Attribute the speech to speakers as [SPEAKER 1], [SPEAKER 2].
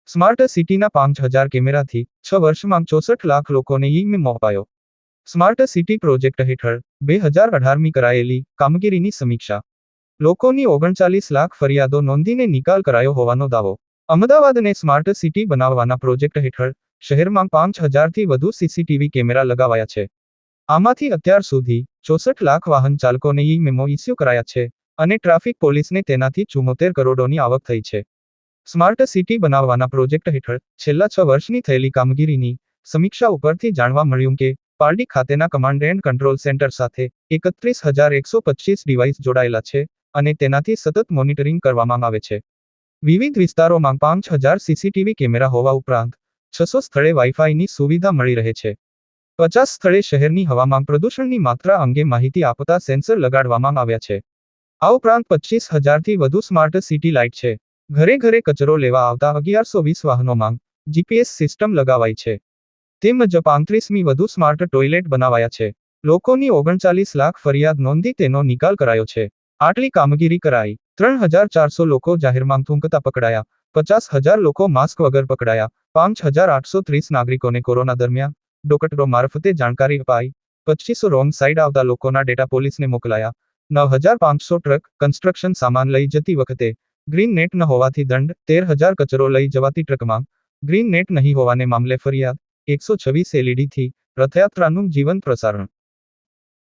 [SPEAKER 1] Smart સિટીના 5,000 કેમેરાથી 6 વર્ષમાં 64 લાખ લોકોને ઈ-મેમો અપાયો. સ્માર્ટ સિટી પ્રોજેક્ટ હેઠળ 2018મી કરાયેલી કામગીરીની સમીક્ષા. લોકોની 39 લાખ ફરિયાદો નોંધીને નિકાલ કરાયો હોવાનો દાવો. અમદાવાદને સ્માર્ટ સિટી બનાવવાના પ્રોજેક્ટ હેઠળ શહેરમાં 5,000થી વધુ સીસીટીવી કેમેરા લગાવાયા છે. આમાંથી અત્યાર સુધી 64 લાખ વાહન ચાલકોને ઈ-મેમો ઇસ્યુ કરાયા છે અને ટ્રાફિક પોલીસને તેનાથી 74 કરોડોની આવક થઈ છે. સ્માર્ટ સિટી બનાવવાના પ્રોજેક્ટ હેઠળ છેલ્લા 6 વર્ષની થયેલી કામગીરીની સમીક્ષા ઉપરથી જાણવા મળ્યું કે પારડી ખાતેના કમાન્ડ એન્ડ કંટ્રોલ સેન્ટર સાથે 31,125 ડિવાઇસ જોડાયેલા છે અને તેનાથી સતત મોનિટરિંગ કરવામાં આવે છે. વિવિધ વિસ્તારોમાં 5,000 સીસીટીવી કેમેરા હોવા ઉપરાંત 600 સ્થળે વાઈફાઈની સુવિધા મળી રહે છે. 50 સ્થળે શહેરની હવામાં પ્રદૂષણની માત્રા અંગે માહિતી આપતા સેન્સર લગાડવામાં આવ્યા છે. આ ઉપરાંત 25,000થી વધુ સ્માર્ટ સિટી લાઇટ છે. ઘરે ઘરે કચરો લેવા આવતા 1120 વાહનોમાં જીપીએસ સિસ્ટમ લગાવાઈ છે. તેમજ 35મી વધુ સ્માર્ટ ટોયલેટ બનાવાયા છે. લોકોની 39 લાખ ફરિયાદ નોંધી તેનો નિકાલ કરાયો છે. આટલી કામગીરી કરાઈ. 3,400 લોકો જાહેરમાં થૂંકતા પકડાયા. 50,000 લોકો માસ્ક વગર પકડાયા. 5,830 નાગરિકોને કોરોના દરમિયાન ડોકટરો મારફતે જાણકારી અપાઈ. 2500 રોંગ સાઇડ આવતા લોકોના ડેટા પોલીસને મોકલાયા. 9,500 ટ્રક કન્સ્ટ્રક્શન સામાન લઈ જતી વખતે ગ્રીન નેટ ન હોવાથી દંડ. 13,000 કચરો લઈ જવાતી ટ્રકમાં ગ્રીન નેટ નહીં હોવાને મામલે ફરિયાદ. 126 એલઈડીથી રથયાત્રાનું જીવંત પ્રસારણ.